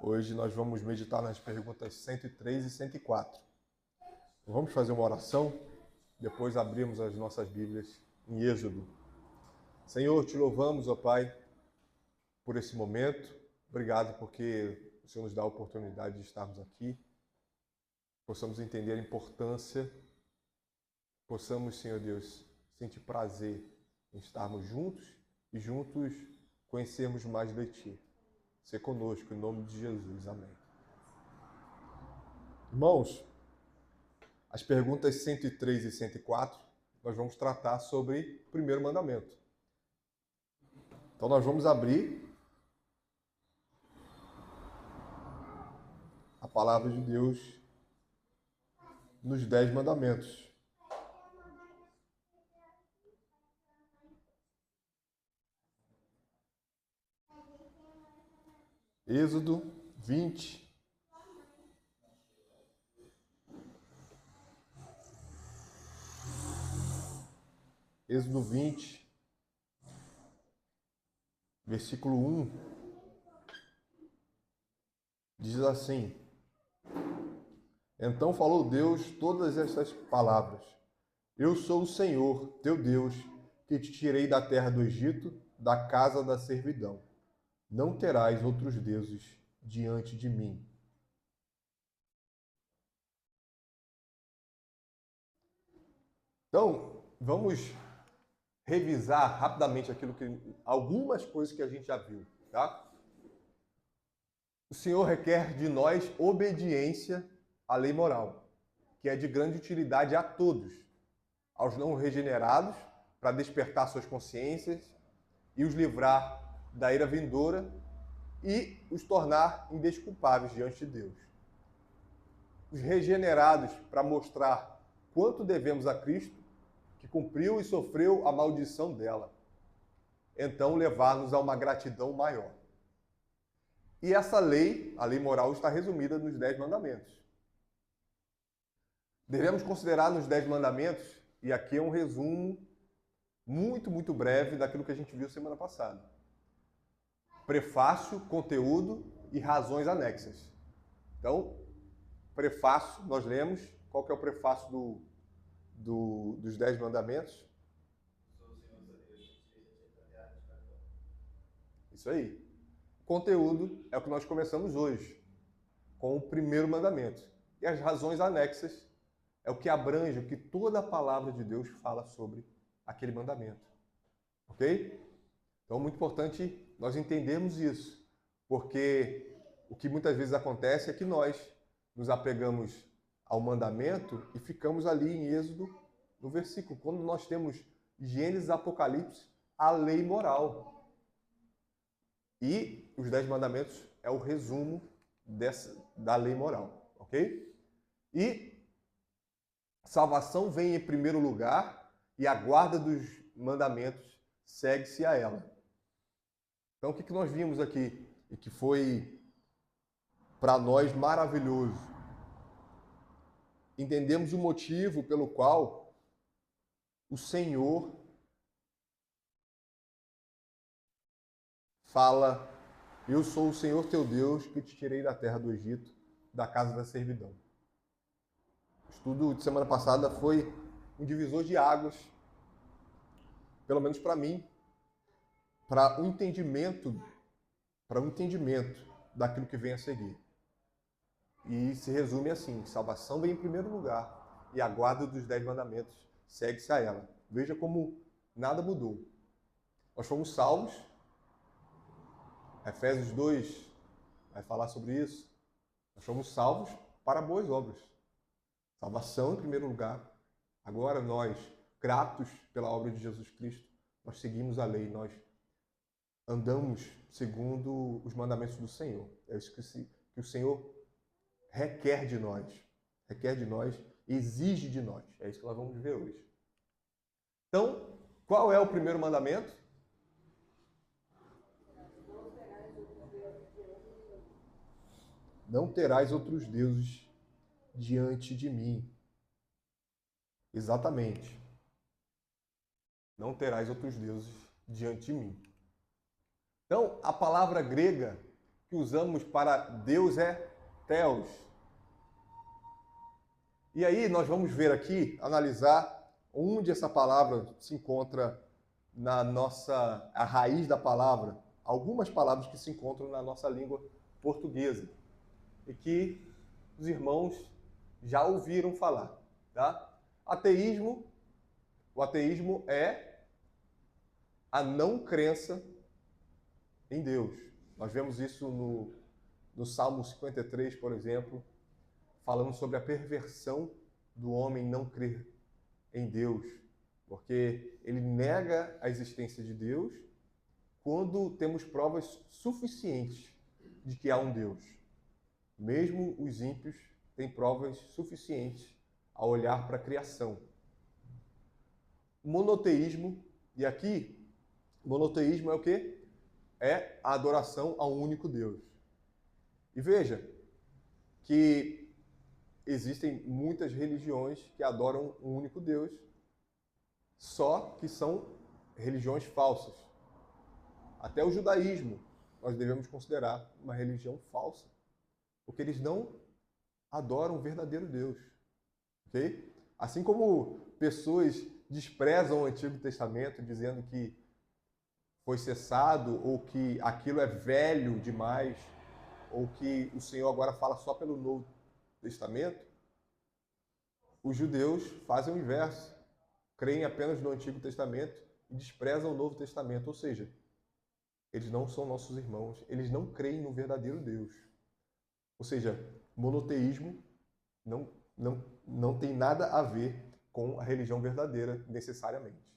Hoje nós vamos meditar nas perguntas 103 e 104. Vamos fazer uma oração, depois abrimos as nossas Bíblias em Êxodo. Senhor, te louvamos, ó Pai, por esse momento. Obrigado porque o Senhor nos dá a oportunidade de estarmos aqui. Possamos entender a importância, possamos, Senhor Deus, sentir prazer em estarmos juntos e juntos conhecermos mais de Ti. Ser conosco, em nome de Jesus. Amém. Irmãos, as perguntas 103 e 104, nós vamos tratar sobre o primeiro mandamento. Então nós vamos abrir a palavra de Deus nos 10 mandamentos. Êxodo 20. Êxodo 20, versículo 1, diz assim: Então falou Deus todas estas palavras: Eu sou o Senhor, teu Deus, que te tirei da terra do Egito, da casa da servidão. Não terás outros deuses diante de mim. Então, vamos revisar rapidamente algumas coisas que a gente já viu, tá? O Senhor requer de nós obediência à lei moral, que é de grande utilidade a todos, aos não regenerados, para despertar suas consciências e os livrar da ira vindoura e os tornar indesculpáveis diante de Deus. Os regenerados, para mostrar quanto devemos a Cristo, que cumpriu e sofreu a maldição dela. Então, levar-nos a uma gratidão maior. E essa lei, a lei moral, está resumida nos 10 mandamentos. Devemos considerar nos 10 mandamentos, e aqui é um resumo muito breve daquilo que a gente viu semana passada. Prefácio, conteúdo e razões anexas. Então, prefácio, nós lemos. Qual que é o prefácio dos 10 mandamentos? Isso aí. Conteúdo é o que nós começamos hoje, com o primeiro mandamento. E as razões anexas é o que abrange, o que toda a palavra de Deus fala sobre aquele mandamento. Ok? Então, é muito importante nós entendermos isso, porque o que muitas vezes acontece é que nós nos apegamos ao mandamento e ficamos ali em Êxodo, no versículo, quando nós temos Gênesis e Apocalipse, a lei moral. E os 10 mandamentos é o resumo da lei moral, ok? E salvação vem em primeiro lugar e a guarda dos mandamentos segue-se a ela. Então, o que nós vimos aqui e que foi para nós maravilhoso? Entendemos o motivo pelo qual o Senhor fala: Eu sou o Senhor teu Deus que te tirei da terra do Egito, da casa da servidão. O estudo de semana passada foi um divisor de águas, pelo menos para mim, para um entendimento daquilo que vem a seguir. E se resume assim: salvação vem em primeiro lugar e a guarda dos 10 mandamentos segue-se a ela. Veja como nada mudou. Nós fomos salvos. Efésios 2 vai falar sobre isso. Nós fomos salvos para boas obras. Salvação em primeiro lugar. Agora nós, gratos pela obra de Jesus Cristo, nós seguimos a lei, nós andamos segundo os mandamentos do Senhor. É isso que o Senhor requer de nós. Requer de nós, exige de nós. É isso que nós vamos ver hoje. Então, qual é o primeiro mandamento? Não terás outros deuses diante de mim. Exatamente. Não terás outros deuses diante de mim. Então, a palavra grega que usamos para Deus é Theos. E aí nós vamos ver aqui, analisar onde essa palavra se encontra a raiz da palavra, algumas palavras que se encontram na nossa língua portuguesa e que os irmãos já ouviram falar, tá? O ateísmo é a não crença em Deus. Nós vemos isso no Salmo 53, por exemplo, falando sobre a perversão do homem não crer em Deus, porque ele nega a existência de Deus quando temos provas suficientes de que há um Deus. Mesmo os ímpios têm provas suficientes a olhar para a criação. Monoteísmo, e aqui, monoteísmo é o quê? É a adoração a um único Deus. E veja que existem muitas religiões que adoram um único Deus, só que são religiões falsas. Até o judaísmo nós devemos considerar uma religião falsa, porque eles não adoram o verdadeiro Deus. Ok? Assim como pessoas desprezam o Antigo Testamento, dizendo que foi cessado, ou que aquilo é velho demais, ou que o Senhor agora fala só pelo Novo Testamento, os judeus fazem o inverso. Creem apenas no Antigo Testamento e desprezam o Novo Testamento. Ou seja, eles não são nossos irmãos, eles não creem no verdadeiro Deus. Ou seja, monoteísmo não tem nada a ver com a religião verdadeira, necessariamente.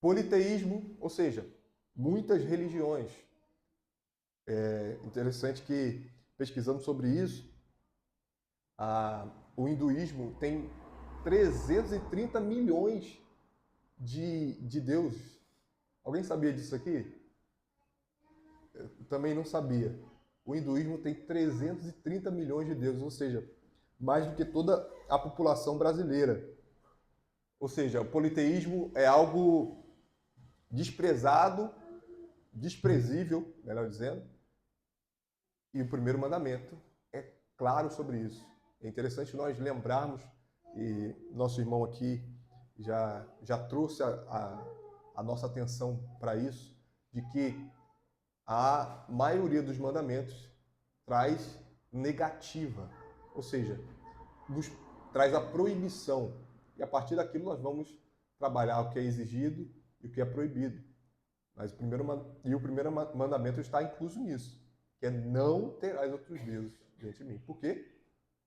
Politeísmo, ou seja, muitas religiões. É interessante que, pesquisando sobre isso, o hinduísmo tem 330 milhões de deuses. Alguém sabia disso aqui? Eu também não sabia. O hinduísmo tem 330 milhões de deuses, ou seja, mais do que toda a população brasileira. Ou seja, o politeísmo é algo desprezado, desprezível, melhor dizendo, e o primeiro mandamento é claro sobre isso. É interessante nós lembrarmos, e nosso irmão aqui já trouxe a nossa atenção para isso, de que a maioria dos mandamentos traz negativa, ou seja, nos traz a proibição. E a partir daquilo nós vamos trabalhar o que é exigido e o que é proibido. Mas o primeiro mandamento está incluso nisso, que é não terás outros deuses diante de mim. Por quê?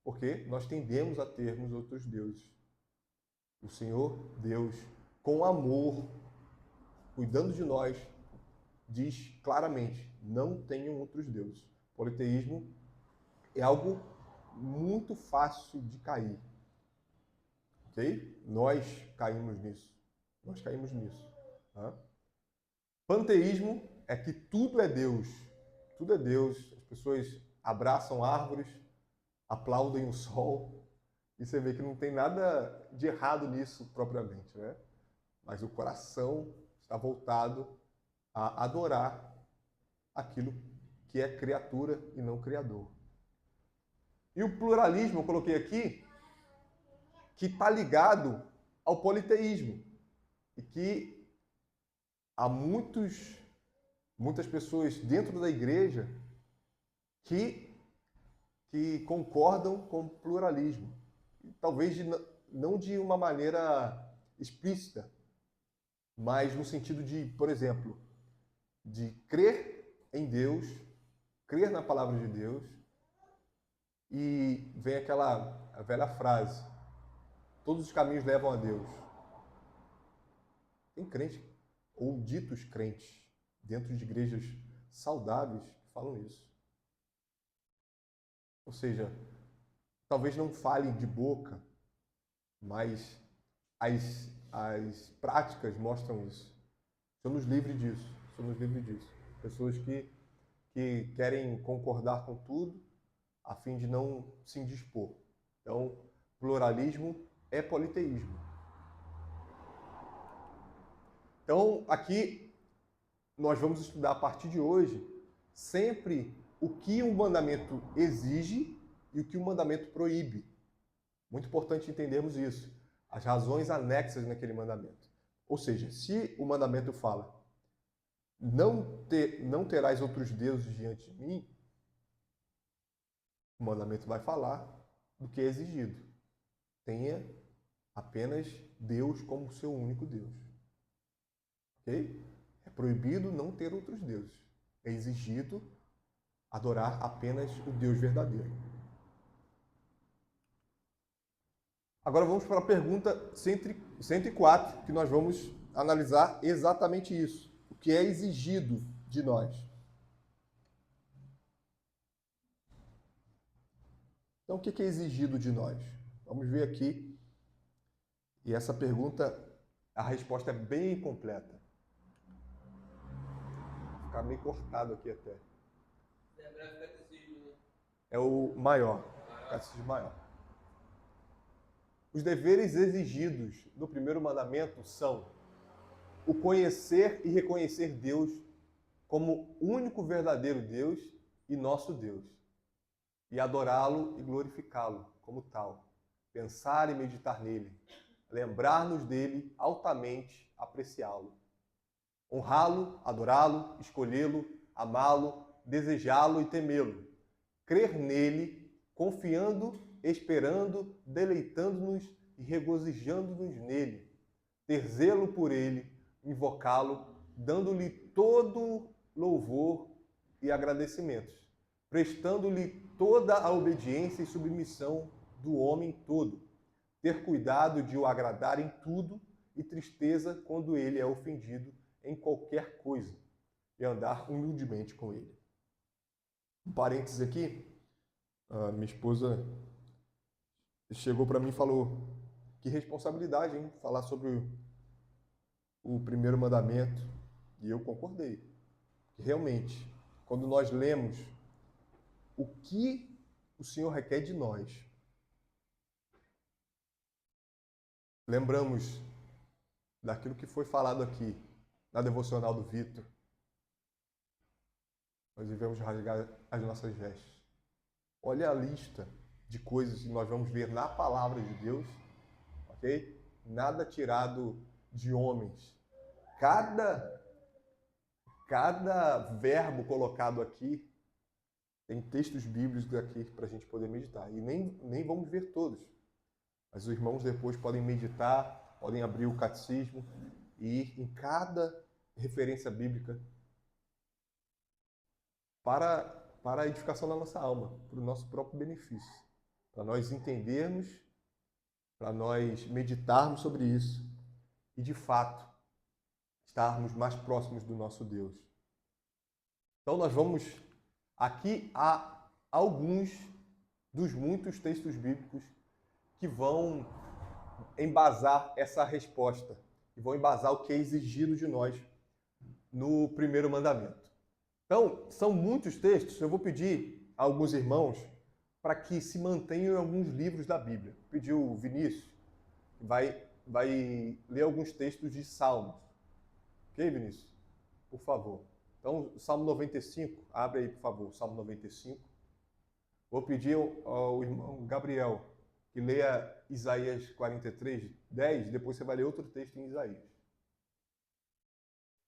Porque nós tendemos a termos outros deuses. O Senhor Deus, com amor, cuidando de nós, diz claramente, não tenham outros deuses. Politeísmo é algo muito fácil de cair. Ok? Nós caímos nisso. Nós caímos nisso. Tá? Panteísmo é que tudo é Deus. Tudo é Deus. As pessoas abraçam árvores, aplaudem o sol, e você vê que não tem nada de errado nisso propriamente, né? Mas o coração está voltado a adorar aquilo que é criatura e não criador. E o pluralismo, eu coloquei aqui, que está ligado ao politeísmo. E que há muitas pessoas dentro da igreja que concordam com o pluralismo. Talvez não de uma maneira explícita, mas no sentido de, por exemplo, de crer em Deus, crer na palavra de Deus, e vem aquela velha frase, todos os caminhos levam a Deus. Tem crente, ou ditos crentes, dentro de igrejas saudáveis, que falam isso. Ou seja, talvez não falem de boca, mas as práticas mostram isso. Somos livres disso. Somos livres disso. Pessoas que querem concordar com tudo a fim de não se indispor. Então, pluralismo é politeísmo. Então, aqui nós vamos estudar a partir de hoje sempre o que o mandamento exige e o que o mandamento proíbe. Muito importante entendermos isso. As razões anexas naquele mandamento. Ou seja, se o mandamento fala não terás outros deuses diante de mim, o mandamento vai falar do que é exigido. Tenha apenas Deus como seu único Deus. Ok? É proibido não ter outros deuses. É exigido adorar apenas o Deus verdadeiro. Agora vamos para a pergunta 104, que nós vamos analisar exatamente isso. O que é exigido de nós. Então, o que é exigido de nós? Vamos ver aqui. E essa pergunta, a resposta é bem completa. Vou ficar meio cortado aqui até. É o maior, catecismo maior. Os deveres exigidos no primeiro mandamento são o conhecer e reconhecer Deus como único verdadeiro Deus e nosso Deus, e adorá-lo e glorificá-lo como tal, pensar e meditar nele, lembrar-nos dele altamente, apreciá-lo, honrá-lo, adorá-lo, escolhê-lo, amá-lo, desejá-lo e temê-lo, crer nele, confiando, esperando, deleitando-nos e regozijando-nos nele, ter zelo por ele, invocá-lo, dando-lhe todo louvor e agradecimentos, prestando-lhe toda a obediência e submissão do homem todo, ter cuidado de o agradar em tudo e tristeza quando ele é ofendido em qualquer coisa, e andar humildemente com ele. Um parênteses aqui, a minha esposa chegou para mim e falou: que responsabilidade, hein? Falar sobre o primeiro mandamento. E eu concordei. Que realmente, quando nós lemos o que o Senhor requer de nós, lembramos daquilo que foi falado aqui na devocional do Vitor, nós devemos rasgar as nossas vestes. Olha a lista de coisas que nós vamos ver na palavra de Deus, ok? Nada tirado de homens. Cada verbo colocado aqui tem textos bíblicos aqui para a gente poder meditar. E nem vamos ver todos. Mas os irmãos depois podem meditar, podem abrir o catecismo e ir em cada referência bíblica para a edificação da nossa alma, para o nosso próprio benefício, para nós entendermos, para nós meditarmos sobre isso e, de fato, estarmos mais próximos do nosso Deus. Então, nós vamos aqui a alguns dos muitos textos bíblicos que vão embasar essa resposta, que vão embasar o que é exigido de nós no primeiro mandamento. Então, são muitos textos. Eu vou pedir a alguns irmãos para que se mantenham em alguns livros da Bíblia. Vou pedir o Vinícius, que vai ler alguns textos de Salmos. Ok, Vinícius? Por favor. Então, Salmo 95, abre aí, por favor, Salmo 95. Vou pedir ao irmão Gabriel que leia Isaías 43, 10, depois você vai ler outro texto em Isaías.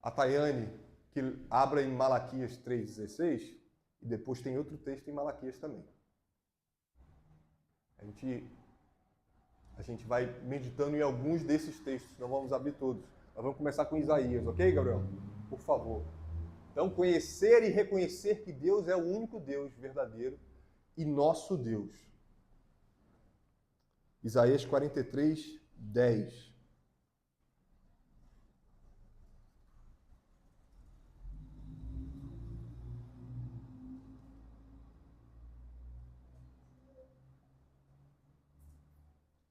A Tayane, que abra em Malaquias 3,16, e depois tem outro texto em Malaquias também. A gente vai meditando em alguns desses textos, não vamos abrir todos. Nós vamos começar com Isaías, ok, Gabriel? Por favor. Então, conhecer e reconhecer que Deus é o único Deus verdadeiro e nosso Deus. Isaías 43, 10.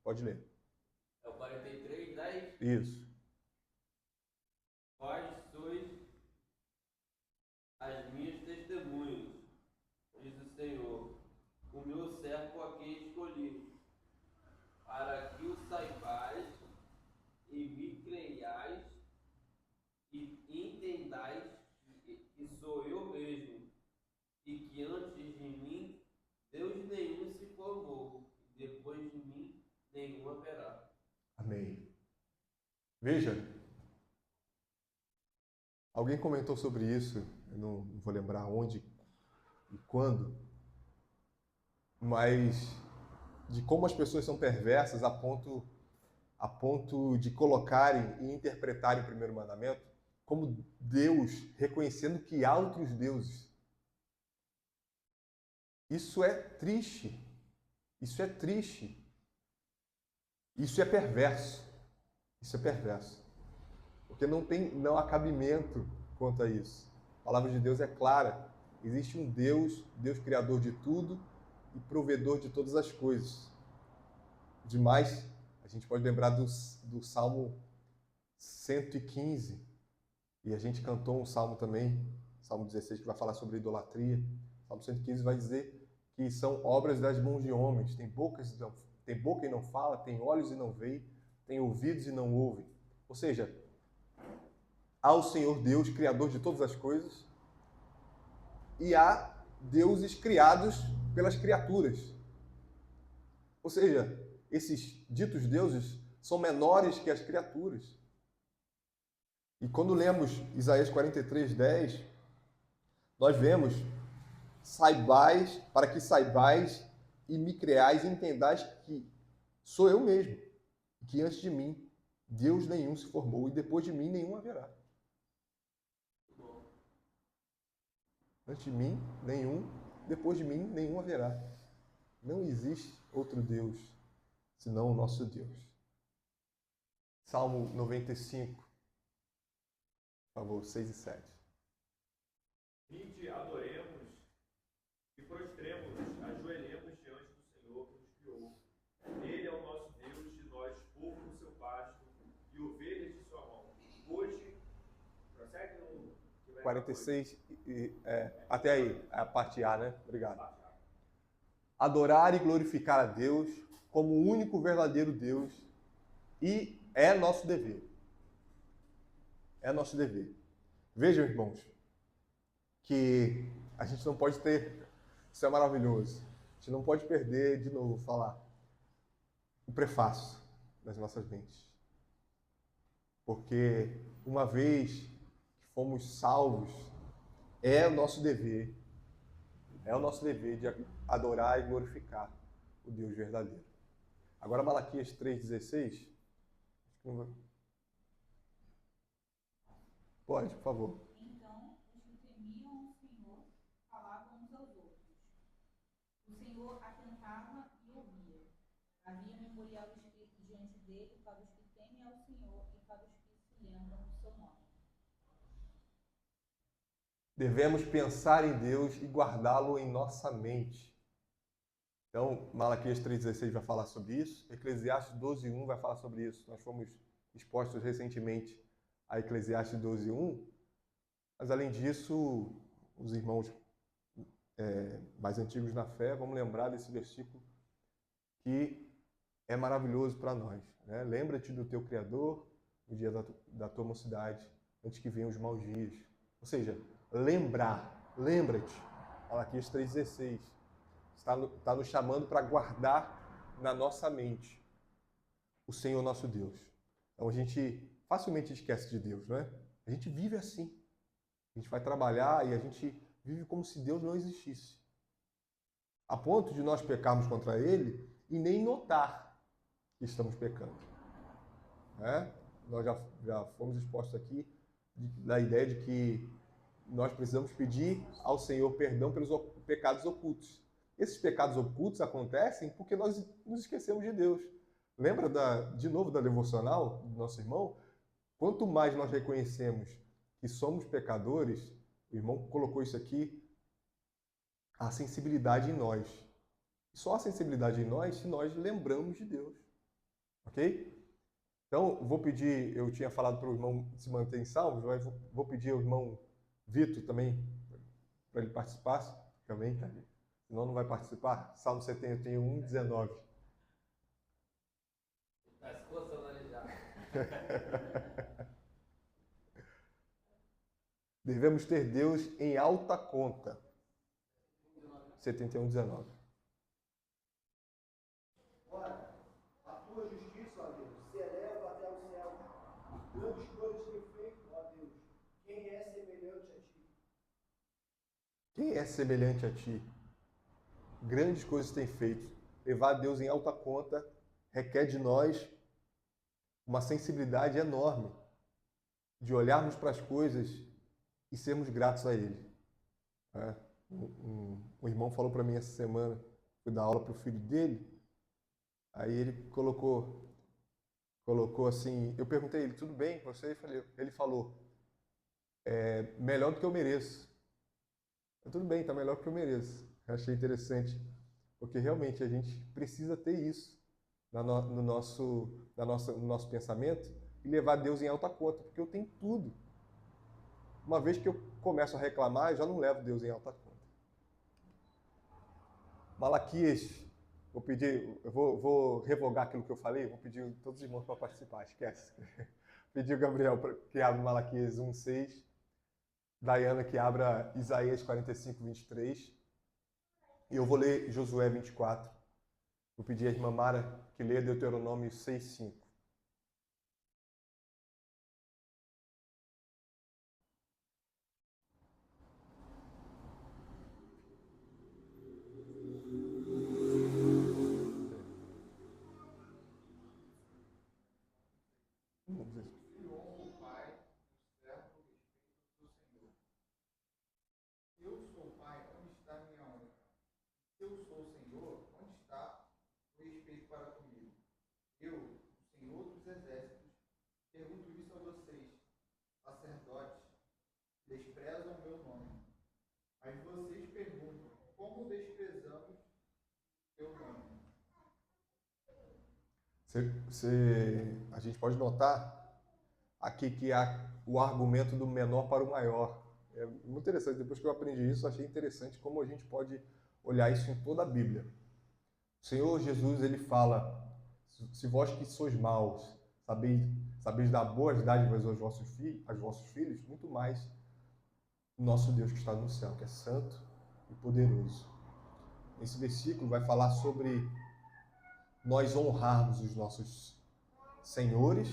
Pode ler. É o 43, 10? Isso. Vós sois as minhas testemunhas, diz o Senhor, o meu servo a quem escolhi, para que o saibais e me creiais e entendais que sou eu mesmo, Veja, alguém comentou sobre isso, eu não vou lembrar onde e quando, mas de como as pessoas são perversas a ponto de colocarem e interpretarem o primeiro mandamento como Deus reconhecendo que há outros deuses. Isso é triste. Isso é triste. Isso é perverso. Isso é perverso. Porque não há cabimento quanto a isso. A palavra de Deus é clara. Existe um Deus, Deus criador de tudo e provedor de todas as coisas. Demais, a gente pode lembrar do Salmo 115, e a gente cantou um salmo também, Salmo 16, que vai falar sobre idolatria. Salmo 115 vai dizer que são obras das mãos de homens. Tem boca e não fala, tem olhos e não veem, tem ouvidos e não ouvem. Ou seja, há o Senhor Deus, Criador de todas as coisas, e há deuses criados pelas criaturas. Ou seja, esses ditos deuses são menores que as criaturas. E quando lemos Isaías 43:10, nós vemos: saibais, para que saibais e me creais e entendais que sou eu mesmo, e que antes de mim Deus nenhum se formou, e depois de mim nenhum haverá. Antes de mim nenhum, depois de mim nenhum haverá. Não existe outro Deus senão o nosso Deus. Salmo 95, por favor, 6 e 7. Vinde, adoremos e prostremos-nos, ajoelhemos diante do Senhor que nos criou. Ele é o nosso Deus, de nós, povo do seu pasto e ovelhas de sua mão. Hoje, prossegue no 46, até aí, a parte A, né? Obrigado. Adorar e glorificar a Deus como o único verdadeiro Deus, e é nosso dever. É nosso dever. Vejam, irmãos, que a gente não pode ter, isso é maravilhoso, a gente não pode perder, de novo, falar o prefácio das nossas mentes. Porque uma vez que fomos salvos, é o nosso dever de adorar e glorificar o Deus verdadeiro. Agora, Malaquias 3,16. Pode, por favor. Então, os que temiam o Senhor falavam uns aos outros. O Senhor atentava e ouvia. Havia memorial escrito diante dele para os que temem ao Senhor e para os que se lembram do seu nome. Devemos pensar em Deus e guardá-lo em nossa mente. Então, Malaquias 3,16 vai falar sobre isso. Eclesiastes 12:1 vai falar sobre isso. Nós fomos expostos recentemente a Eclesiastes 12:1. Mas, além disso, os irmãos mais antigos na fé, vamos lembrar desse versículo que é maravilhoso para nós. Né? Lembra-te do teu Criador no dia da tua mocidade, antes que venham os maus dias. Ou seja, lembra-te. Malaquias 3,16 está nos chamando para guardar na nossa mente o Senhor nosso Deus. Então a gente facilmente esquece de Deus, não é? A gente vive assim. A gente vai trabalhar e a gente vive como se Deus não existisse. A ponto de nós pecarmos contra Ele e nem notar que estamos pecando. Nós já fomos expostos aqui da ideia de que nós precisamos pedir ao Senhor perdão pelos pecados ocultos. Esses pecados ocultos acontecem porque nós nos esquecemos de Deus. Lembra, de novo, da devocional do nosso irmão? Quanto mais nós reconhecemos que somos pecadores, o irmão colocou isso aqui, a sensibilidade em nós. Só a sensibilidade em nós se nós lembramos de Deus. Ok? Então, vou pedir, eu tinha falado para o irmão se manter em salmos, mas vou pedir ao irmão Vitor também, para ele participar também, tá? Senão não vai participar. Salmo 71, 19. Está se coçando ali já. Devemos ter Deus em alta conta. 71, 19. Ora, a tua justiça, ó Deus, se eleva até os céus, Quem é semelhante a ti? Grandes coisas tem feito. Levar Deus em alta conta requer de nós uma sensibilidade enorme de olharmos para as coisas e sermos gratos a Ele. É. Um irmão falou para mim essa semana, fui dar aula para o filho dele, aí ele colocou assim, eu perguntei a ele, tudo bem com você? Ele falou, melhor do que eu mereço. Tudo bem, está melhor do que eu mereço. Eu achei interessante, porque realmente a gente precisa ter isso no nosso pensamento e levar Deus em alta conta, porque eu tenho tudo. Uma vez que eu começo a reclamar, eu já não levo Deus em alta conta. Malaquias, vou revogar aquilo que eu falei, vou pedir todos os irmãos para participar, esquece. Pedir o Gabriel que abra Malaquias 1:6, Dayana que abra Isaías 45:23, e eu vou ler Josué 24. Vou pedir a irmã Mara que leia Deuteronômio 6:5. A gente pode notar aqui que há o argumento do menor para o maior. É muito interessante, depois que eu aprendi isso, achei interessante como a gente pode olhar isso em toda a Bíblia. O Senhor Jesus, ele fala, se vós que sois maus, sabeis dar boas dádivas aos vossos filhos, muito mais o nosso Deus que está no céu, que é santo e poderoso. Esse versículo vai falar sobre nós honrarmos os nossos senhores,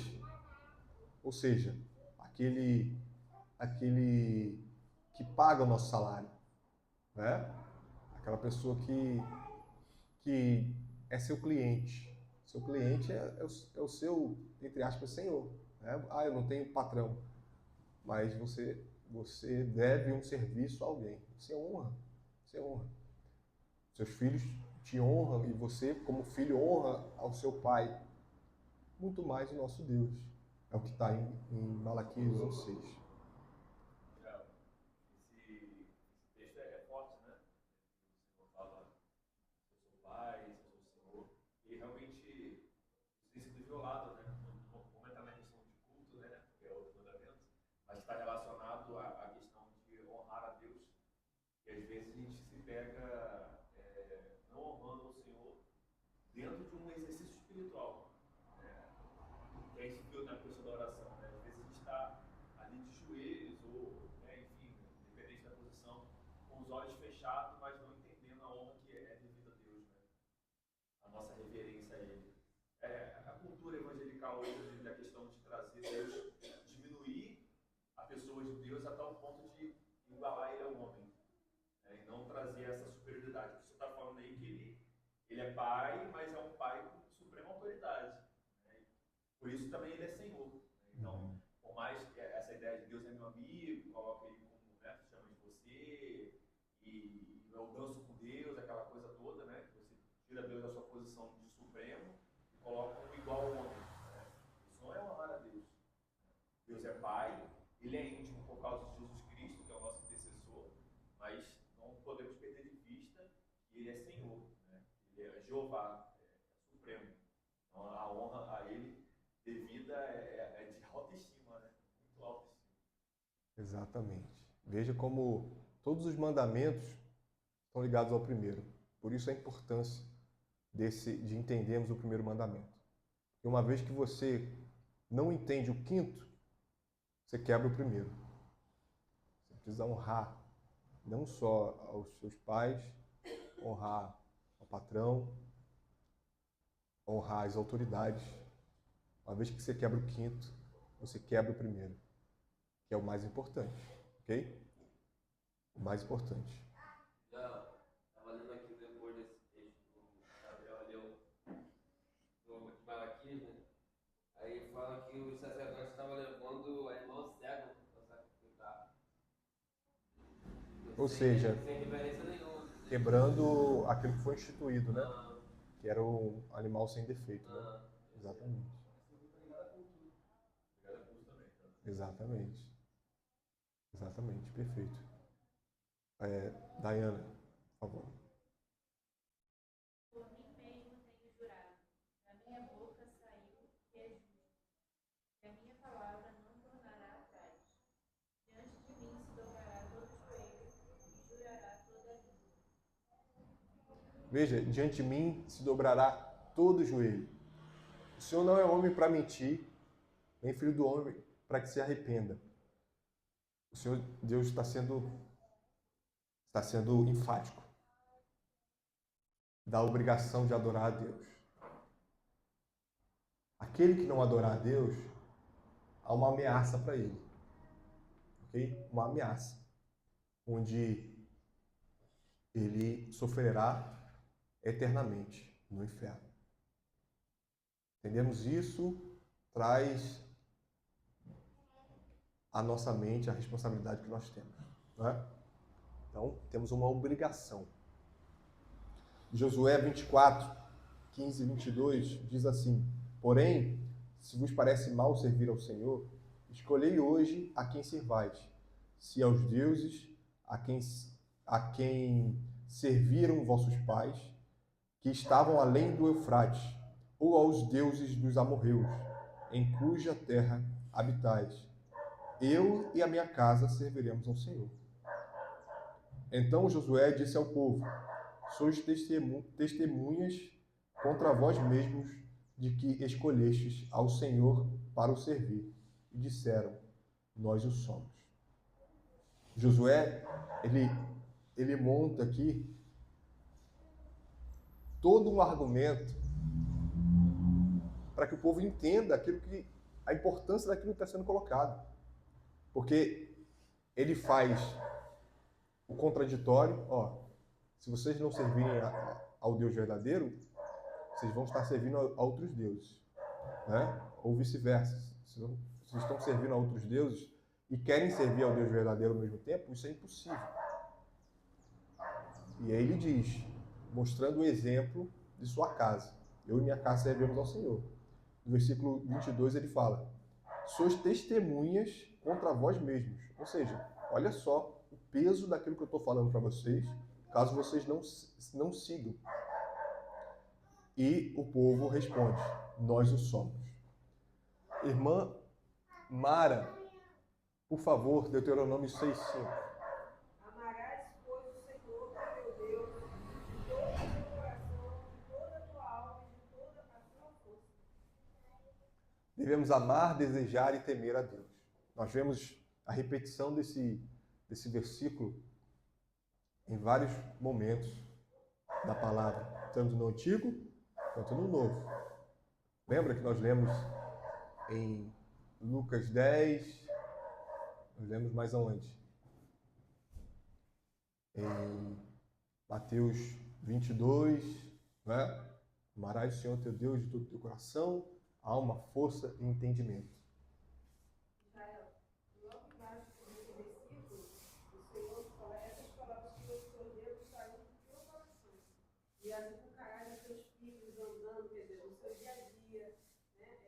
ou seja, aquele que paga o nosso salário, né? Aquela pessoa que é seu cliente. Seu cliente é o seu, entre aspas, senhor. Né? Ah, eu não tenho patrão, mas você deve um serviço a alguém. Você honra. Seus filhos te honram e você, como filho, honra ao seu pai. Muito mais o nosso Deus. É o que está em Malaquias 1:6. Esse texto é forte, né? O Senhor fala, eu sou pai, eu sou Senhor. E realmente isso tem sido violado, né? Vamos entrar na questão de culto, né? Que é outro mandamento, mas está relacionado à questão de honrar a Deus. E às vezes a gente se pega não honrando o Senhor dentro de um exercício espiritual. Que a gente viu na questão da oração, né? Às vezes a gente está ali de joelhos ou, né, enfim, independente da posição, com os olhos fechados, mas não entendendo a honra que é devida a Deus, né? A nossa reverência a Ele. A cultura evangelical hoje da questão de trazer Deus, diminuir a pessoa de Deus a tal ponto de igualar Ele ao homem, né? E não trazer essa superioridade. Você está falando aí que ele é pai, mas é um pai com suprema autoridade. Por isso também ele é Senhor. Então, por mais que essa ideia de Deus é meu amigo, coloca ele como, né, chama de você, e eu danço com Deus, aquela coisa toda, né? Que você tira Deus da sua posição de supremo e coloca como igual ao homem. Né? Isso não é honrar a Deus. Deus é Pai, ele é íntimo por causa de Jesus Cristo, que é o nosso intercessor, mas não podemos perder de vista que ele é Senhor, né? Ele é Jeová, é supremo. Então, a honra a ele devida é de autoestima, né? Muito autoestima. Exatamente. Veja como todos os mandamentos estão ligados ao primeiro. Por isso a importância de entendermos o primeiro mandamento. E uma vez que você não entende o quinto, você quebra o primeiro. Você precisa honrar não só aos seus pais, honrar ao patrão, honrar as autoridades. Uma vez que você quebra o quinto, você quebra o primeiro, que é o mais importante, ok? O mais importante. Ou seja, Sem reverência nenhuma. quebrando aquilo que foi instituído, né? Ah, Que era o animal sem defeito, né? ah. Exatamente. Exatamente. Exatamente, perfeito. Daiane, por favor. Por mim mesmo tenho jurado, da minha boca saiu que é justo, e a minha palavra não tornará atrás. Diante de mim se dobrará todo joelho e jurará toda língua. Veja, diante de mim se dobrará todo joelho. O Senhor não é homem para mentir, nem filho do homem para que se arrependa. O Senhor, Deus está sendo enfático da obrigação de adorar a Deus. Aquele que não adorar a Deus, há uma ameaça para ele. Ok? Uma ameaça. Onde ele sofrerá eternamente no inferno. Entendemos isso? Traz à nossa mente a responsabilidade que nós temos. Não é? Então, temos uma obrigação. Josué 24, 15 e 22 diz assim: porém, se vos parece mal servir ao Senhor, escolhei hoje a quem servais, se aos deuses a quem serviram vossos pais, que estavam além do Eufrates, ou aos deuses dos amorreus, em cuja terra habitais. Eu e a minha casa serviremos ao Senhor. Então Josué disse ao povo: sois testemunhas contra vós mesmos de que escolhestes ao Senhor para o servir. E disseram: nós o somos. Josué, ele monta aqui todo um argumento para que o povo entenda a importância daquilo que está sendo colocado. Porque ele faz o contraditório, se vocês não servirem ao Deus verdadeiro, vocês vão estar servindo a outros deuses, né? Ou vice-versa. Se vocês estão servindo a outros deuses e querem servir ao Deus verdadeiro ao mesmo tempo, isso é impossível. E aí ele diz, mostrando o exemplo de sua casa: eu e minha casa serviremos ao Senhor. No versículo 22 ele fala: sois testemunhas contra vós mesmos. Ou seja, olha só o peso daquilo que eu estou falando para vocês, caso vocês não sigam. E o povo responde: nós o somos. Irmã Mara, por favor, Deuteronômio 6,5. Amarás, pois, o Senhor, teu Deus, de todo o teu coração, de toda a tua alma e de toda a tua força. Devemos amar, desejar e temer a Deus. Nós vemos a repetição desse versículo em vários momentos da palavra, tanto no Antigo quanto no Novo. Lembra que nós lemos em Lucas 10, nós lemos mais aonde? Em Mateus 22, né? Amarás o Senhor teu Deus de todo o teu coração, alma, força e entendimento. Israel, logo embaixo desse versículo, o Senhor fala essas palavras que o Senhor Deus saiu do teu coração. E as inculcarás a teus filhos andando, quer dizer, no seu dia a dia, né?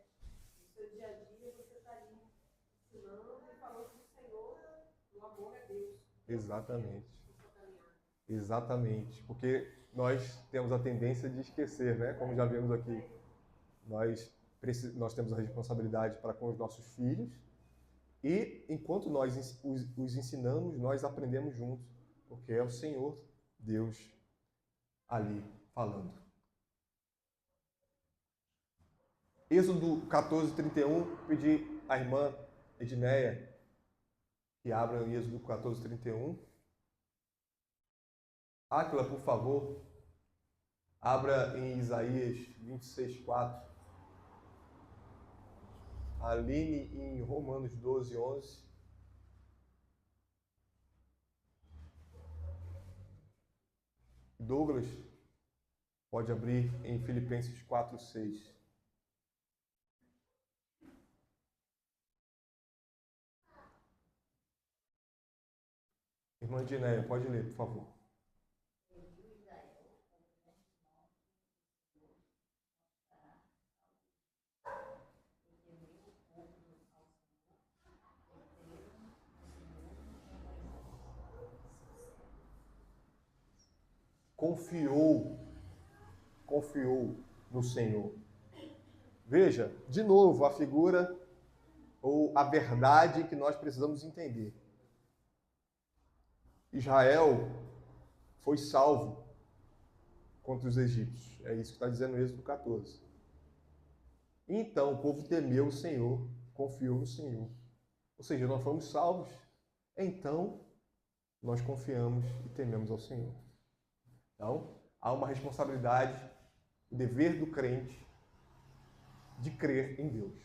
No seu dia a dia você está ali ensinando e falando do Senhor, o amor a Deus. Exatamente. Exatamente, porque nós temos a tendência de esquecer, né? Como já vimos aqui, nós temos a responsabilidade para com os nossos filhos e enquanto nós os ensinamos, nós aprendemos juntos, porque é o Senhor Deus ali falando. Êxodo 14:31, pedi à irmã Edneia que abra em Êxodo 14:31. Áquila, por favor, abra em Isaías 26:4. Aline em Romanos 12:11. Douglas, pode abrir em Filipenses 4:6. Irmã Dinéia, pode ler, por favor. Confiou no Senhor. Veja, de novo, a figura ou a verdade que nós precisamos entender. Israel foi salvo contra os egípcios. É isso que está dizendo o Êxodo 14. Então o povo temeu o Senhor, confiou no Senhor. Ou seja, nós fomos salvos, então nós confiamos e tememos ao Senhor. Então, há uma responsabilidade, o dever do crente de crer em Deus.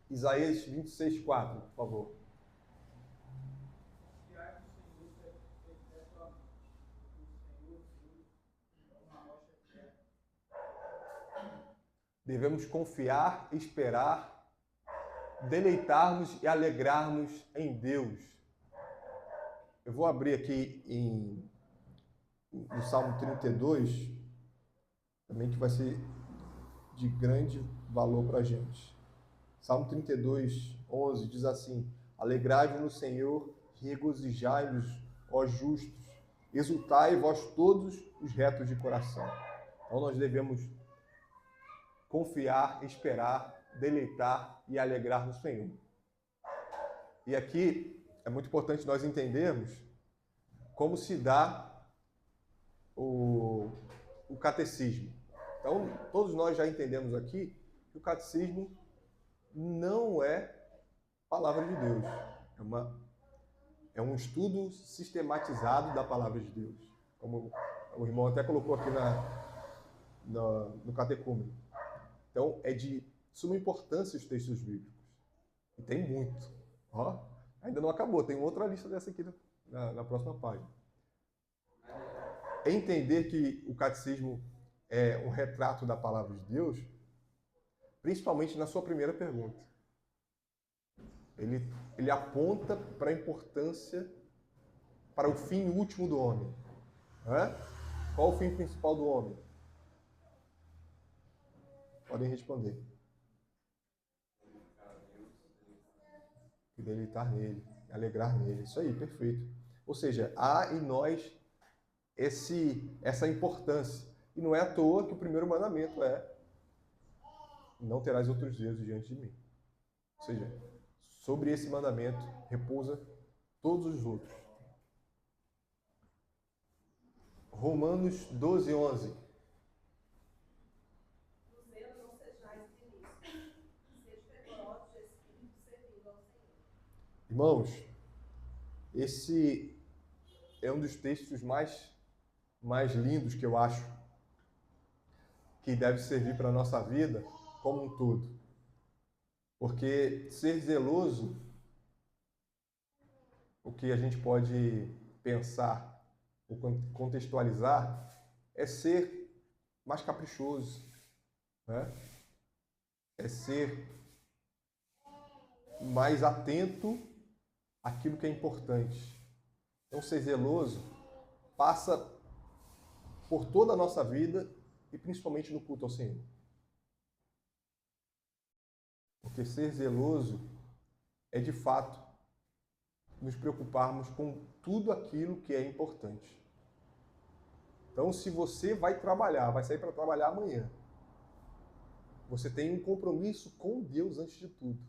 Isaías 26:4, por favor. Devemos confiar, esperar, deleitarmos e alegrarmos em Deus. Eu vou abrir aqui no Salmo 32, também que vai ser de grande valor para a gente. Salmo 32, 11 diz assim: Alegrai-vos no Senhor, regozijai-vos, ó justos, exultai vós todos os retos de coração. Então nós devemos confiar, esperar, deleitar e alegrar no Senhor. E aqui é muito importante nós entendermos como se dá o catecismo. Então, todos nós já entendemos aqui que o catecismo não é palavra de Deus. É um estudo sistematizado da palavra de Deus. Como o irmão até colocou aqui no catecúmeno. Então, é de suma importância os textos bíblicos. E tem muito. Ó, ainda não acabou, tem outra lista dessa aqui na próxima página. Entender que o catecismo é um retrato da palavra de Deus, principalmente na sua primeira pergunta. Ele aponta para a importância, para o fim último do homem. Qual o fim principal do homem? Podem responder. E deleitar nele, alegrar nele. Isso aí, perfeito. Ou seja, há em nós essa importância. E não é à toa que o primeiro mandamento é: não terás outros deuses diante de mim. Ou seja, sobre esse mandamento repousa todos os outros. Romanos 12, 11. Irmãos, esse é um dos textos mais lindos que eu acho que deve servir para a nossa vida como um todo. Porque ser zeloso, o que a gente pode pensar ou contextualizar, é ser mais caprichoso, né? É ser mais atento àquilo que é importante. Então, ser zeloso passa por toda a nossa vida e principalmente no culto ao Senhor. Porque ser zeloso é, de fato, nos preocuparmos com tudo aquilo que é importante. Então, se você vai sair para trabalhar amanhã, você tem um compromisso com Deus antes de tudo.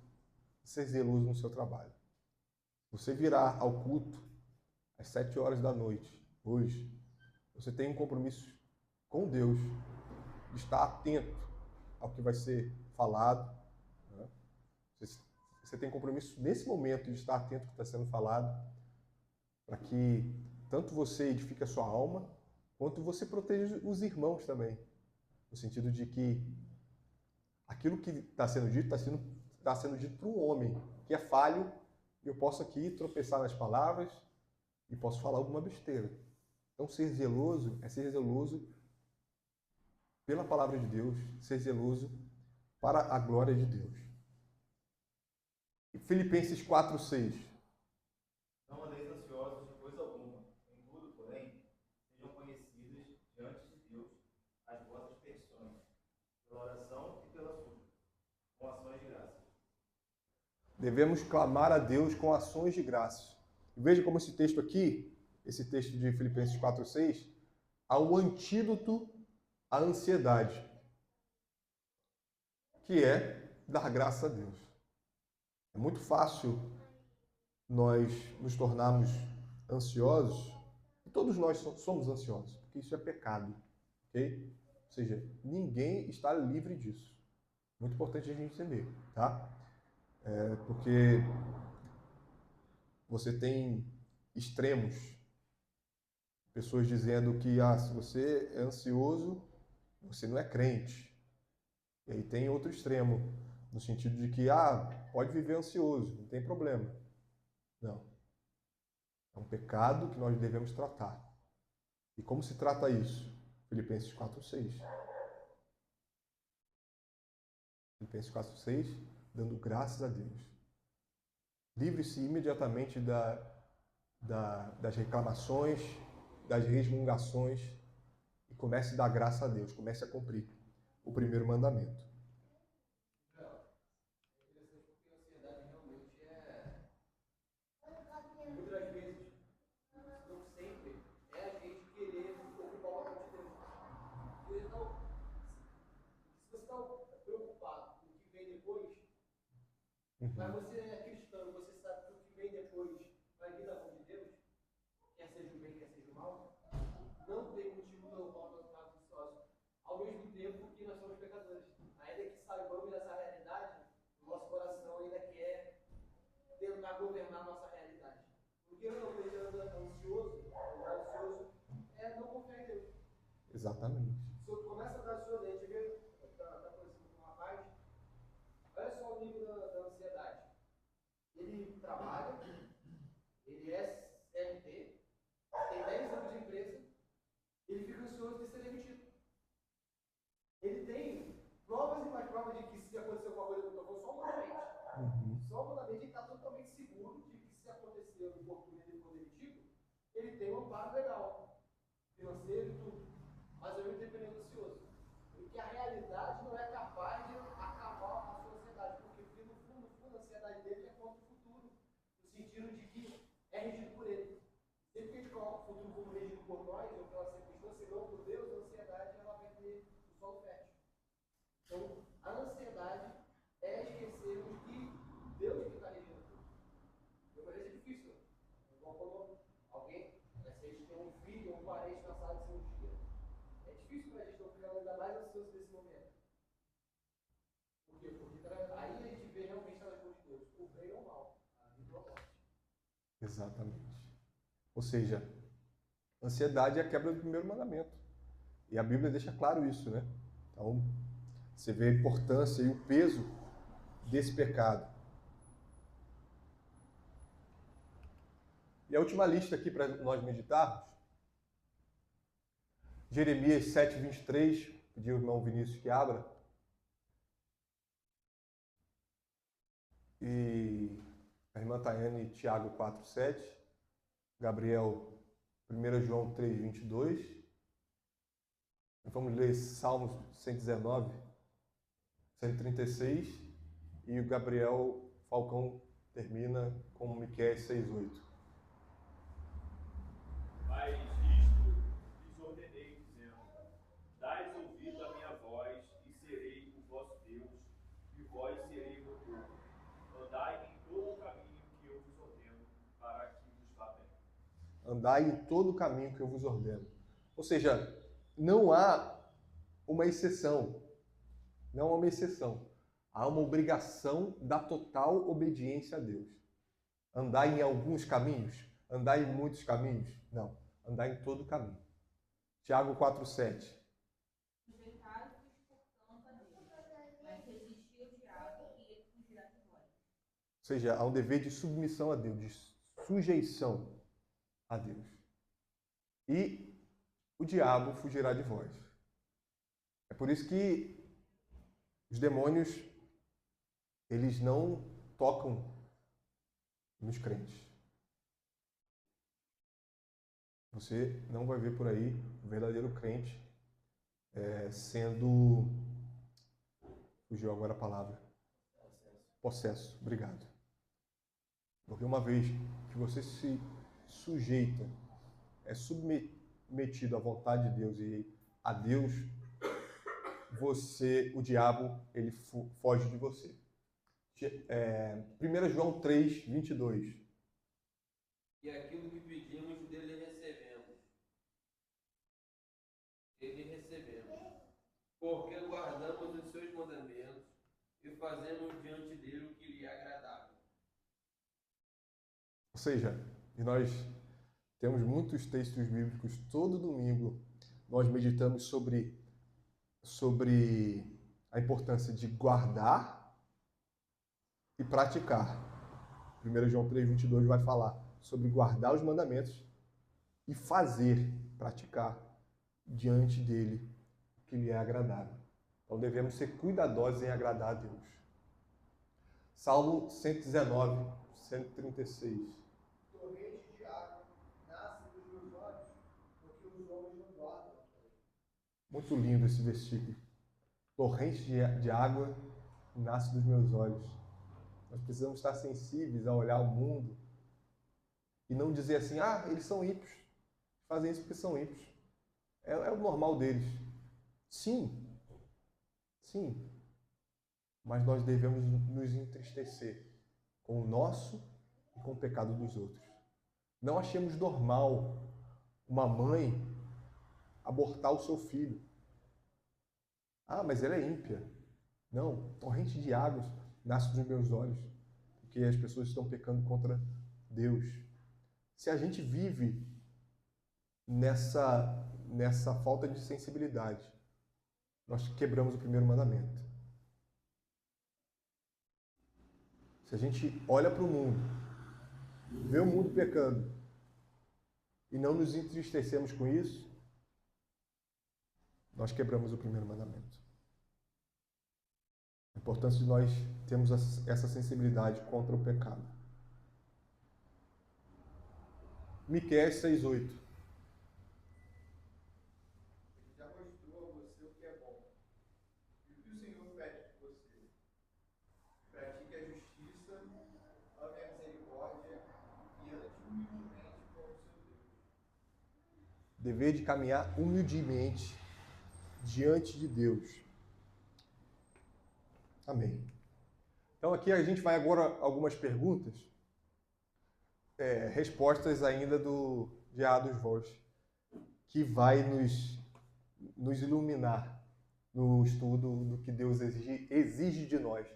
Ser zeloso no seu trabalho. Você virá ao culto às 7 horas da noite, hoje, você tem um compromisso com Deus de estar atento ao que vai ser falado. Né? Você tem compromisso nesse momento de estar atento ao que está sendo falado, para que tanto você edifique a sua alma, quanto você proteja os irmãos também. No sentido de que aquilo que está sendo dito está sendo dito para um homem que é falho, e eu posso aqui tropeçar nas palavras e posso falar alguma besteira. Então, ser zeloso é ser zeloso pela palavra de Deus, ser zeloso para a glória de Deus. E Filipenses 4:6. Não andeis ansiosos de coisa alguma, devemos clamar a Deus com ações de graça. Veja como esse texto aqui, esse texto de Filipenses 4:6, há um antídoto à ansiedade, que é dar graça a Deus. É muito fácil nós nos tornarmos ansiosos, e todos nós somos ansiosos, porque isso é pecado, ok? Ou seja, ninguém está livre disso. Muito importante a gente entender, tá? Porque você tem extremos, pessoas dizendo que se você é ansioso, você não é crente. E aí tem outro extremo, no sentido de que, pode viver ansioso, não tem problema. Não. É um pecado que nós devemos tratar. E como se trata isso? Filipenses 4:6. Filipenses 4:6, dando graças a Deus. Livre-se imediatamente das reclamações, das resmungações e comece a dar graça a Deus, comece a cumprir o primeiro mandamento. Muitas vezes, não sempre, é a gente querer ocupar o papel de Deus. Então, se você está preocupado com o que vem depois, mas você é cristão, você sabe que o que vem depois vai vir da mão de Deus, quer seja o bem, quer seja o mal, não tem motivo pelo qual nós estamos ansiosos. Ao mesmo tempo que nós somos pecadores. Ainda que saibamos dessa realidade, o nosso coração ainda quer tentar governar a nossa realidade. Porque eu não vejo ansioso, é não confiar em Deus. Exatamente. Se eu começo a dar ansioso, a gente vê, está conversando com um rapaz, olha só o nível da ansiedade. Ele trabalha, ele é CLT, tem 10 anos de empresa, ele fica ansioso de ser demitido. Ele tem provas e mais provas de que se acontecer alguma coisa com o teu só humanamente. Só humanamente ele está totalmente seguro de que se acontecer o infortúnio e ele for demitido, ele tem um amparo legal, financeiro e tudo. Mas ao mesmo tempo ele é ansioso. Porque a realidade não é capaz de acabar a sua ansiedade. Porque no fundo, a ansiedade dele é contra o futuro. No sentido de que é regido por ele. Sempre que a gente coloca o futuro como regido por nós, ou pela circunstância, e não por Deus, a ansiedade ela vai ter o solo fértil. Então, a ansiedade é esquecermos que Deus que está regindo tudo. Mas é difícil. Igual quando alguém, se a gente tem um filho ou um parente na sala de cirurgia. É difícil para a gente não ficar ainda mais ansioso nesse momento. Por quê? Porque aí a gente vê realmente nas mãos de Deus, o bem ou o mal, a vida ou a morte. Exatamente. Ou seja, ansiedade é a quebra do primeiro mandamento. E a Bíblia deixa claro isso, né? Então, você vê a importância e o peso desse pecado. E a última lista aqui para nós meditarmos, Jeremias 7:23, pedi ao irmão Vinícius que abra. E a irmã Tayane, Tiago 4:7, Gabriel, 1 João 3:22. Vamos ler Salmos 119, 136, e o Gabriel Falcão termina com Miqueias 6:8. Mas isto lhes ordenei, dizendo: dai ouvido à minha voz, e serei o vosso Deus, e vós serei o meu povo. Andai em todo o caminho que eu vos ordeno, para que vos vá bem. Andai em todo o caminho que eu vos ordeno. Ou seja, não há uma exceção. Não há uma exceção. Há uma obrigação da total obediência a Deus. Andar em alguns caminhos? Andar em muitos caminhos? Não. Andar em todo o caminho. Tiago 4:7. Sujeitai-vos, portanto, a Deus, mas resisti ao diabo e ele fugirá de vós. Ou seja, há um dever de submissão a Deus, de sujeição a Deus. E o diabo fugirá de vós. É por isso que os demônios, eles não tocam nos crentes. Você não vai ver por aí o verdadeiro crente sendo... Fugiu agora a palavra. Possesso. Obrigado. Porque uma vez que você se sujeita, é submetido à vontade de Deus e a Deus, o diabo, ele foge de você. 1 João 3, 22. E aquilo que pedimos dele recebemos. Porque guardamos os seus mandamentos e fazemos diante dele o que lhe é agradável. Ou seja, nós temos muitos textos bíblicos, todo domingo nós meditamos sobre a importância de guardar e praticar. 1 João 3, 22 vai falar sobre guardar os mandamentos e fazer, praticar diante dele o que lhe é agradável. Então devemos ser cuidadosos em agradar a Deus. Salmo 119, 136. Torrentes de água nascem dos meus olhos, porque os homens não guardam. Muito lindo esse versículo. Torrentes de água nascem dos meus olhos. Nós precisamos estar sensíveis a olhar o mundo e não dizer assim, eles são ímpios. Fazem isso porque são ímpios. É o normal deles. Sim. Mas nós devemos nos entristecer com o nosso e com o pecado dos outros. Não achemos normal uma mãe abortar o seu filho. Mas ela é ímpia. Não, torrente de águas nasce dos meus olhos, porque as pessoas estão pecando contra Deus. Se a gente vive nessa falta de sensibilidade, nós quebramos o primeiro mandamento. Se a gente olha para o mundo, vê o mundo pecando, e não nos entristecemos com isso, nós quebramos o primeiro mandamento. A importância de nós termos essa sensibilidade contra o pecado. Miqueias 6:8. Ele já mostrou a você o que é bom. E o que o Senhor pede de você? Pratique a justiça, ame a misericórdia e ande humildemente com o seu Deus. Dever de caminhar humildemente diante de Deus. Amém. Então aqui a gente vai agora algumas perguntas, respostas ainda de Adolf Wolff, que vai nos iluminar no estudo do que Deus exige de nós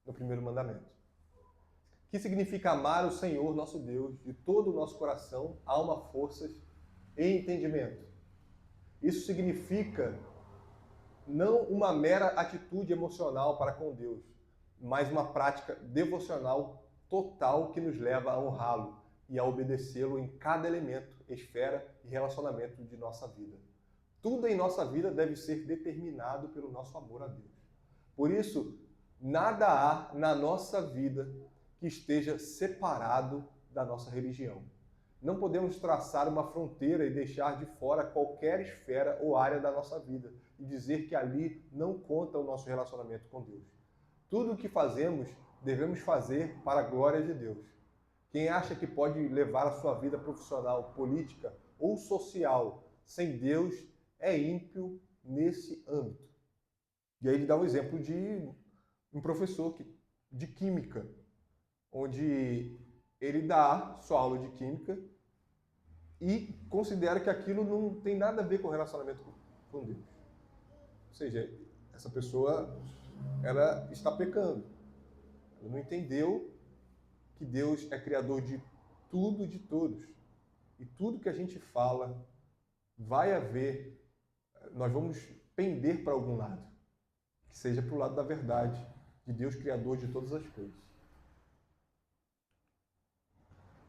no primeiro mandamento. Que significa amar o Senhor, nosso Deus, de todo o nosso coração, alma, forças e entendimento. Isso significa não uma mera atitude emocional para com Deus, mas uma prática devocional total que nos leva a honrá-lo e a obedecê-lo em cada elemento, esfera e relacionamento de nossa vida. Tudo em nossa vida deve ser determinado pelo nosso amor a Deus. Por isso, nada há na nossa vida que esteja separado da nossa religião. Não podemos traçar uma fronteira e deixar de fora qualquer esfera ou área da nossa vida e dizer que ali não conta o nosso relacionamento com Deus. Tudo o que fazemos, devemos fazer para a glória de Deus. Quem acha que pode levar a sua vida profissional, política ou social sem Deus é ímpio nesse âmbito. E aí ele dá um exemplo de um professor de química, onde ele dá sua aula de química e considera que aquilo não tem nada a ver com o relacionamento com Deus. Ou seja, essa pessoa, ela está pecando. Ela não entendeu que Deus é criador de tudo e de todos. E tudo que a gente fala vai haver, nós vamos pender para algum lado. Que seja para o lado da verdade, de Deus criador de todas as coisas.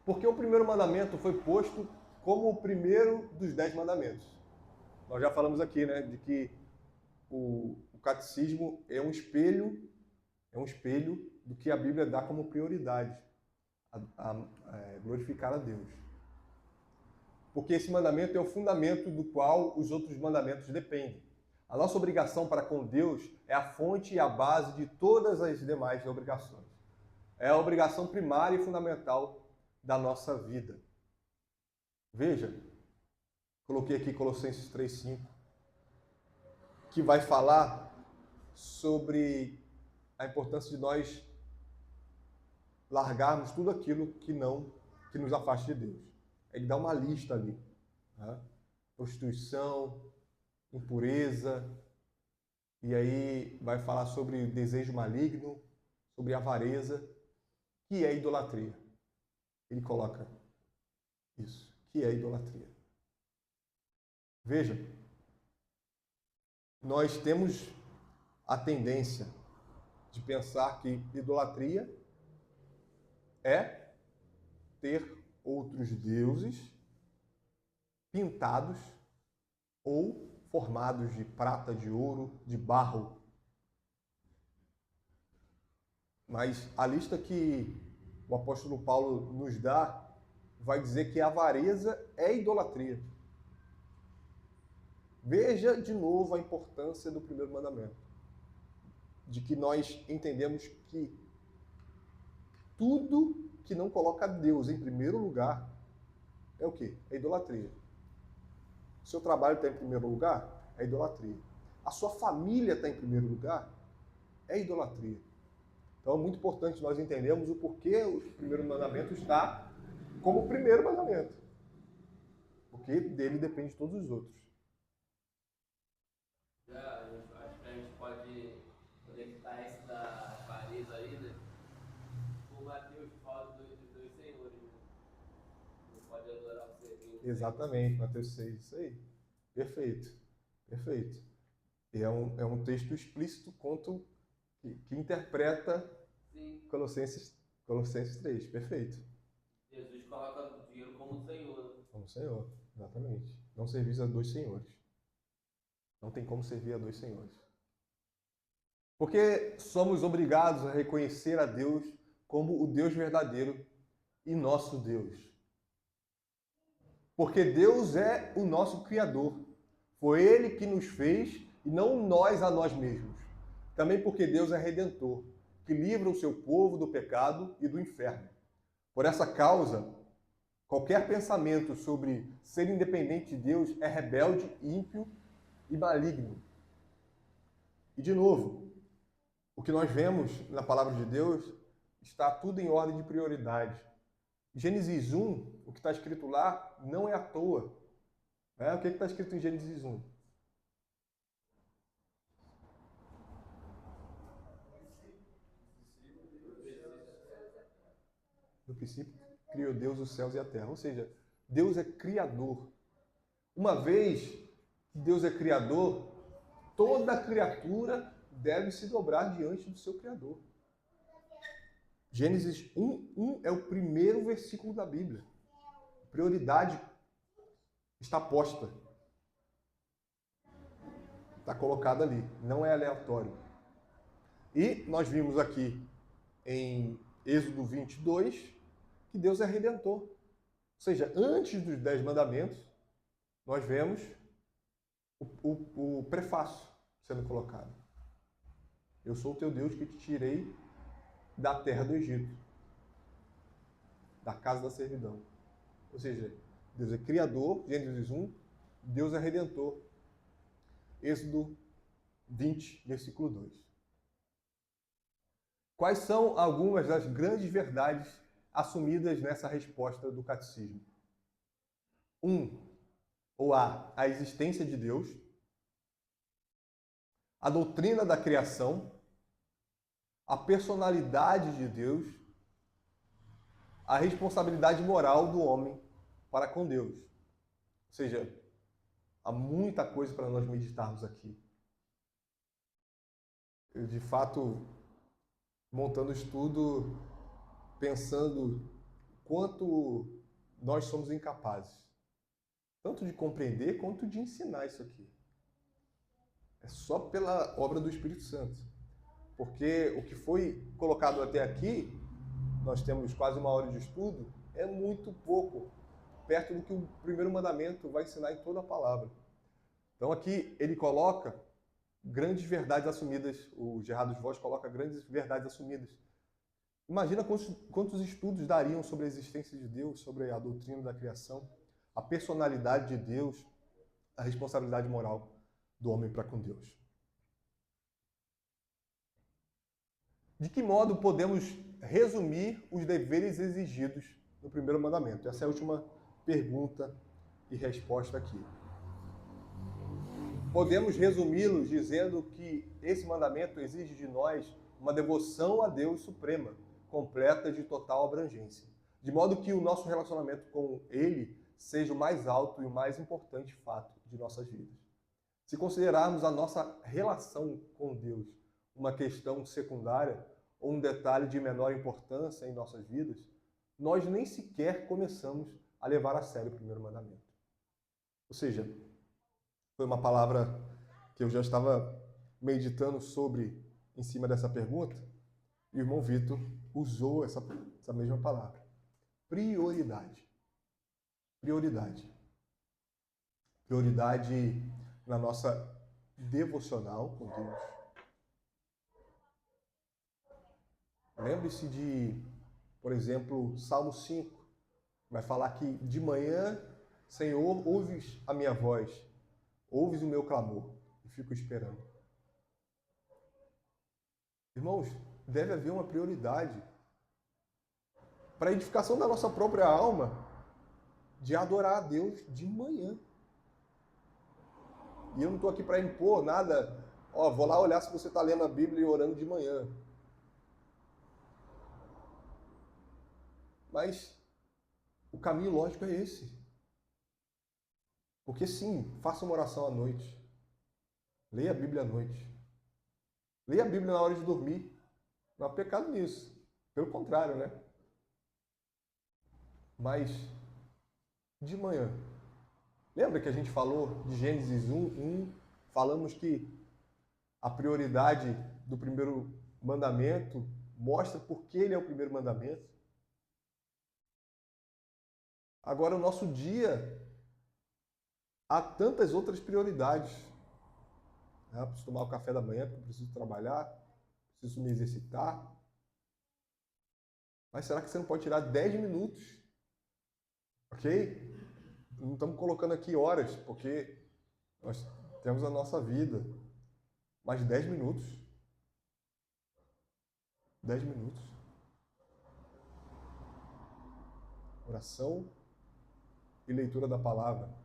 Porque o primeiro mandamento foi posto como o primeiro dos 10 mandamentos. Nós já falamos aqui, de que o catecismo é um espelho do que a Bíblia dá como prioridade, a glorificar a Deus. Porque esse mandamento é o fundamento do qual os outros mandamentos dependem. A nossa obrigação para com Deus é a fonte e a base de todas as demais obrigações. É a obrigação primária e fundamental da nossa vida. Veja, coloquei aqui Colossenses 3:5, que vai falar sobre a importância de nós largarmos tudo aquilo que nos afaste de Deus. Ele dá uma lista ali, né? Prostituição, impureza, e aí vai falar sobre desejo maligno, sobre avareza, que é idolatria. Ele coloca isso, que é idolatria. Veja, nós temos a tendência de pensar que idolatria é ter outros deuses pintados ou formados de prata, de ouro, de barro. Mas a lista que o apóstolo Paulo nos dá vai dizer que a avareza é idolatria. Veja de novo a importância do primeiro mandamento, de que nós entendemos que tudo que não coloca Deus em primeiro lugar é o quê? É idolatria. O seu trabalho está em primeiro lugar? É idolatria. A sua família está em primeiro lugar? É idolatria. Então é muito importante nós entendermos o porquê o primeiro mandamento está como o primeiro mandamento. Porque dele depende todos os outros. Já, eu acho que a gente pode conectar isso da avareza aí, né? O Mateus fala dos dois senhores, né? Não pode adorar o servir. Exatamente, Mateus 6, isso aí. Perfeito, perfeito. E é um texto explícito que interpreta Sim. Colossenses 3, perfeito. Jesus coloca o dinheiro como Senhor, né? Como Senhor, exatamente. Não servis a dois senhores. Não tem como servir a dois senhores. Porque somos obrigados a reconhecer a Deus como o Deus verdadeiro e nosso Deus. Porque Deus é o nosso Criador. Foi Ele que nos fez e não nós a nós mesmos. Também porque Deus é Redentor, que livra o seu povo do pecado e do inferno. Por essa causa, qualquer pensamento sobre ser independente de Deus é rebelde, ímpio e maligno. E de novo, o que nós vemos na palavra de Deus está tudo em ordem de prioridade. Gênesis 1, o que está escrito lá, não é à toa. O que está escrito em Gênesis 1? No princípio, criou Deus os céus e a terra. Ou seja, Deus é criador. Uma vez que Deus é criador, toda criatura deve se dobrar diante do seu Criador. Gênesis 1:1 é o primeiro versículo da Bíblia. Prioridade está posta. Está colocada ali. Não é aleatório. E nós vimos aqui em Êxodo 22 que Deus é redentor. Ou seja, antes dos 10 mandamentos, nós vemos o prefácio sendo colocado. Eu sou o teu Deus que te tirei da terra do Egito, da casa da servidão. Ou seja, Deus é criador, Gênesis 1, Deus é redentor. Êxodo 20, versículo 2. Quais são algumas das grandes verdades assumidas nessa resposta do catecismo? 1. A existência de Deus, a doutrina da criação, a personalidade de Deus, a responsabilidade moral do homem para com Deus. Ou seja, há muita coisa para nós meditarmos aqui. Eu, de fato, montando o estudo, pensando quanto nós somos incapazes, tanto de compreender quanto de ensinar isso aqui. É só pela obra do Espírito Santo. Porque o que foi colocado até aqui, nós temos quase uma hora de estudo, é muito pouco, perto do que o primeiro mandamento vai ensinar em toda a palavra. Então aqui ele coloca grandes verdades assumidas, o Gerardo Voz coloca grandes verdades assumidas, Imagina quantos estudos dariam sobre a existência de Deus, sobre a doutrina da criação, a personalidade de Deus, a responsabilidade moral do homem para com Deus. De que modo podemos resumir os deveres exigidos no primeiro mandamento? Essa é a última pergunta e resposta aqui. Podemos resumi-los dizendo que esse mandamento exige de nós uma devoção a Deus suprema, completa e de total abrangência, de modo que o nosso relacionamento com Ele seja o mais alto e o mais importante fato de nossas vidas. Se considerarmos a nossa relação com Deus uma questão secundária ou um detalhe de menor importância em nossas vidas, nós nem sequer começamos a levar a sério o primeiro mandamento. Ou seja, foi uma palavra que eu já estava meditando sobre em cima dessa pergunta, e o irmão Vitor usou essa mesma palavra. Prioridade. Prioridade. Prioridade na nossa devocional com Deus. Lembre-se de, por exemplo, Salmo 5. Vai falar que de manhã, Senhor, ouves a minha voz, ouves o meu clamor, e fico esperando. Irmãos, deve haver uma prioridade para a edificação da nossa própria alma de adorar a Deus de manhã. E eu não estou aqui para impor nada. Vou lá olhar se você está lendo a Bíblia e orando de manhã. Mas o caminho lógico é esse. Porque sim, faça uma oração à noite. Leia a Bíblia à noite. Leia a Bíblia na hora de dormir. Não há pecado nisso. Pelo contrário, né? Mas, de manhã. Lembra que a gente falou de Gênesis 1? Falamos que a prioridade do primeiro mandamento mostra por que ele é o primeiro mandamento. Agora, o nosso dia, há tantas outras prioridades. Eu preciso tomar o café da manhã, porque eu preciso trabalhar, preciso me exercitar. Mas será que você não pode tirar 10 minutos? Ok? Não estamos colocando aqui horas, porque nós temos a nossa vida. Mas 10 minutos. 10 minutos. Oração e leitura da palavra.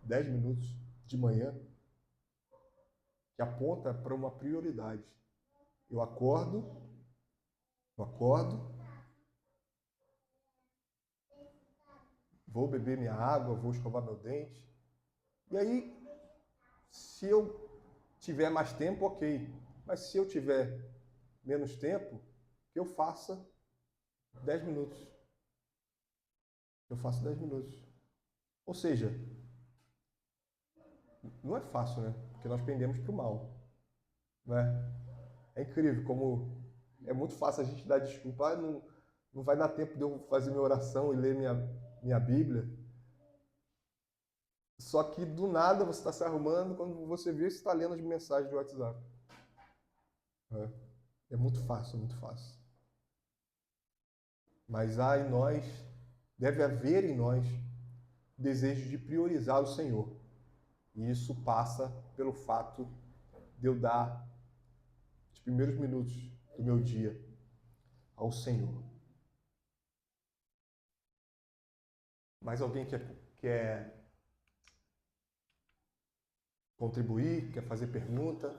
10 minutos de manhã. Que aponta para uma prioridade. Eu acordo, vou beber minha água, vou escovar meu dente. E aí, se eu tiver mais tempo, ok. Mas se eu tiver menos tempo, que eu faça 10 minutos. Eu faço 10 minutos. Ou seja, não é fácil, né? Porque nós pendemos para o mal. Né? É incrível como é muito fácil a gente dar desculpa. Não vai dar tempo de eu fazer minha oração e ler minha Bíblia. Só que do nada você está se arrumando, quando você vê, você está lendo as mensagens do WhatsApp. É muito fácil, muito fácil. Mas há em nós, deve haver em nós, desejo de priorizar o Senhor. E isso passa pelo fato de eu dar os primeiros minutos do meu dia ao Senhor. Mais alguém quer contribuir, quer fazer pergunta?